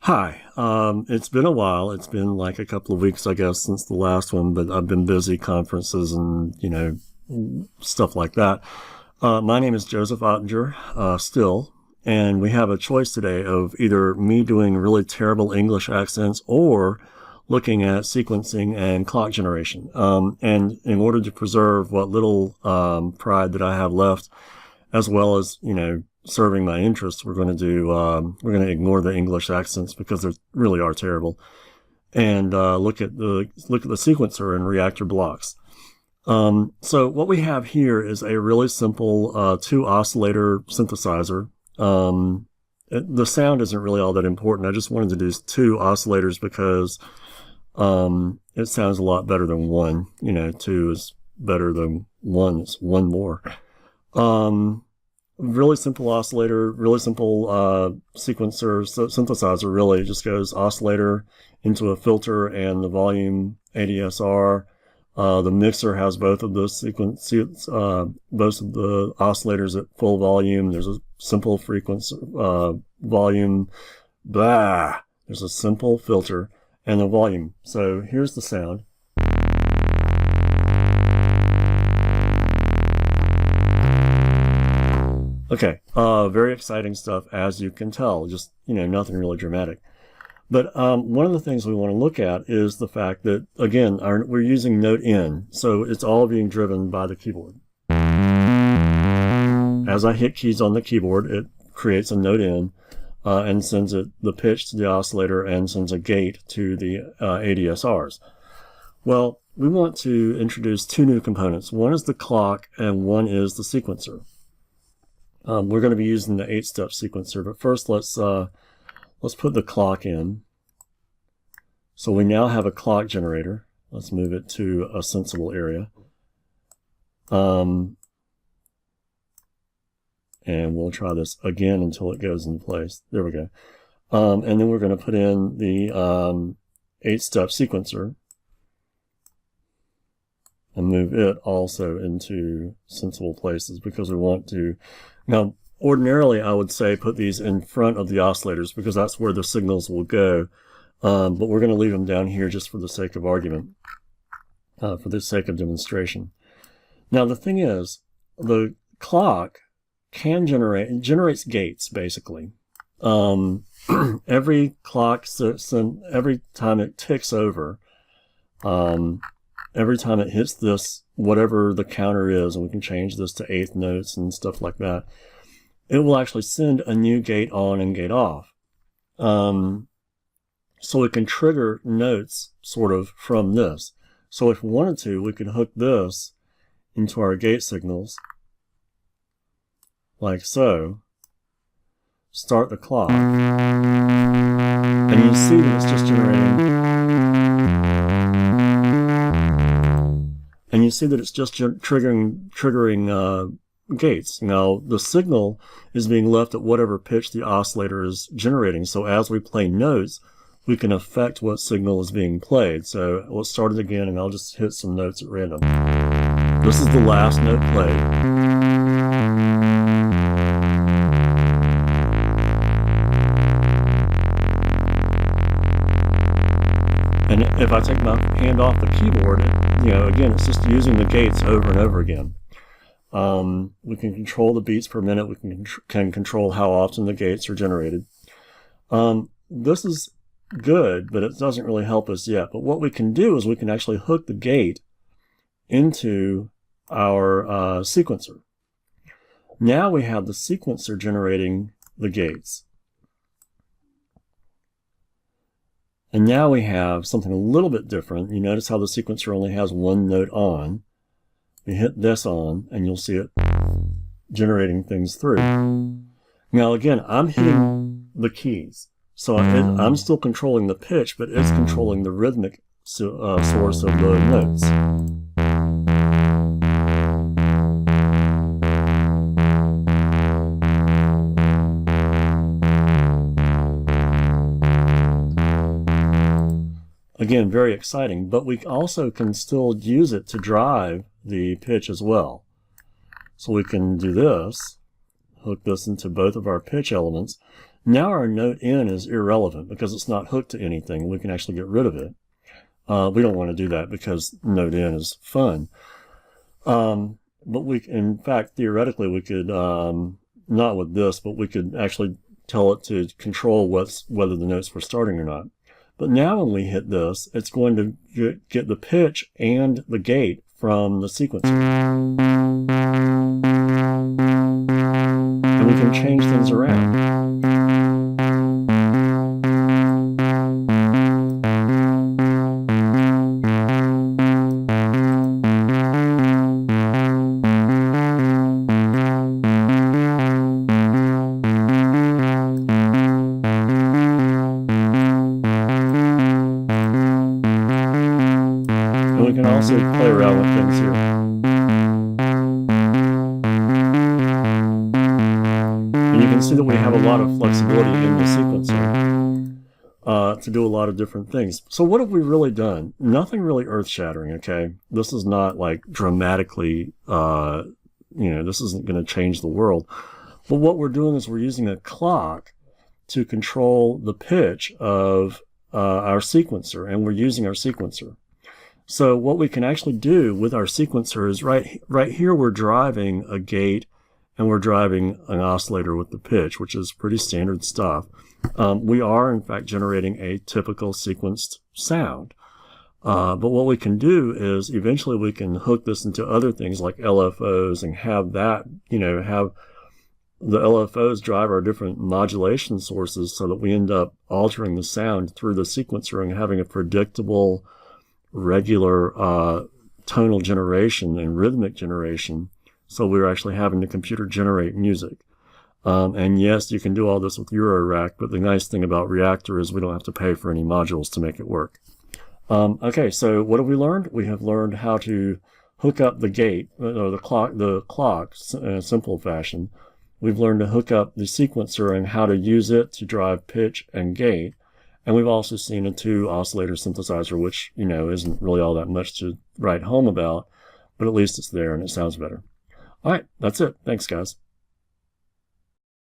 Hi, it's been a while. It's been like a couple of weeks, I guess, since the last one, but I've been busy, conferences and, stuff like that. My name is Joseph Ottinger, still, and we have a choice today of either me doing really terrible English accents or looking at sequencing and clock generation. And in order to preserve what little pride that I have left, as well as, serving my interests, we're going to ignore the English accents because they really are terrible, and look at the sequencer and reactor blocks. So what we have here is a really simple two-oscillator synthesizer. The sound isn't really all that important. I just wanted to do two oscillators because it sounds a lot better than one. Two is better than one. It's one more. Really simple oscillator, really simple sequencer, synthesizer. Really, it just goes oscillator into a filter and the volume ADSR. The mixer has both of the both of the oscillators at full volume. There's a simple frequency volume. Blah. There's a simple filter and the volume. So here's the sound. Okay, very exciting stuff, as you can tell. Just, nothing really dramatic. But one of the things we want to look at is the fact that, again, we're using note N, so it's all being driven by the keyboard. As I hit keys on the keyboard, it creates a note N and sends the pitch to the oscillator and sends a gate to the ADSRs. Well, we want to introduce two new components. One is the clock and one is the sequencer. We're going to be using the 8-step sequencer, but first let's put the clock in. So we now have a clock generator. Let's move it to a sensible area. And we'll try this again until it goes in place. There we go. And then we're going to put in the 8-step sequencer and move it also into sensible places because we want to. Now, ordinarily, I would say put these in front of the oscillators because that's where the signals will go. But we're going to leave them down here just for the sake of argument, for the sake of demonstration. Now, the thing is, the clock generates gates, basically. Every clock, every time it ticks over, every time it hits this, whatever the counter is, and we can change this to eighth notes and stuff like that, it will actually send a new gate on and gate off. So it can trigger notes sort of from this. So if we wanted to, we could hook this into our gate signals, like so, start the clock, and you see that it's just generating. And you see that it's just triggering gates. Now, the signal is being left at whatever pitch the oscillator is generating. So as we play notes, we can affect what signal is being played. So let's start it again, and I'll just hit some notes at random. This is the last note played. And if I take my hand off the keyboard, again, it's just using the gates over and over again. We can control the beats per minute. We can control how often the gates are generated. This is good, but it doesn't really help us yet. But what we can do is we can actually hook the gate into our sequencer. Now we have the sequencer generating the gates. And now we have something a little bit different. You notice how the sequencer only has one note on. We hit this on, and you'll see it generating things through. Now again, I'm hitting the keys. So I'm still controlling the pitch, but it's controlling the rhythmic source of the notes. Again, very exciting, but we also can still use it to drive the pitch as well. So we can do this, hook this into both of our pitch elements, Now our note N is irrelevant because it's not hooked to anything. We can actually get rid of it. We don't want to do that because note N is fun. But in fact, theoretically, we could, not with this, but we could actually tell it to control whether the notes were starting or not. But now when we hit this, it's going to get the pitch and the gate from the sequencer. And we can change things around. We can also play around with things here. And you can see that we have a lot of flexibility in the sequencer to do a lot of different things. So what have we really done? Nothing really earth-shattering, okay? This is not like dramatically, this isn't going to change the world. But what we're doing is we're using a clock to control the pitch of our sequencer, and we're using our sequencer. So what we can actually do with our sequencer is right here we're driving a gate and we're driving an oscillator with the pitch, which is pretty standard stuff. We are in fact generating a typical sequenced sound. But what we can do is eventually we can hook this into other things like LFOs and have that, have the LFOs drive our different modulation sources so that we end up altering the sound through the sequencer and having a predictable, regular tonal generation and rhythmic generation. So we're actually having the computer generate music. And yes, you can do all this with Eurorack, but the nice thing about Reaktor is we don't have to pay for any modules to make it work. Okay, so what have we learned? We have learned how to hook up the gate, or the clock in a simple fashion. We've learned to hook up the sequencer and how to use it to drive pitch and gate. And we've also seen a two-oscillator synthesizer, which, isn't really all that much to write home about, but at least it's there and it sounds better. All right, that's it. Thanks, guys.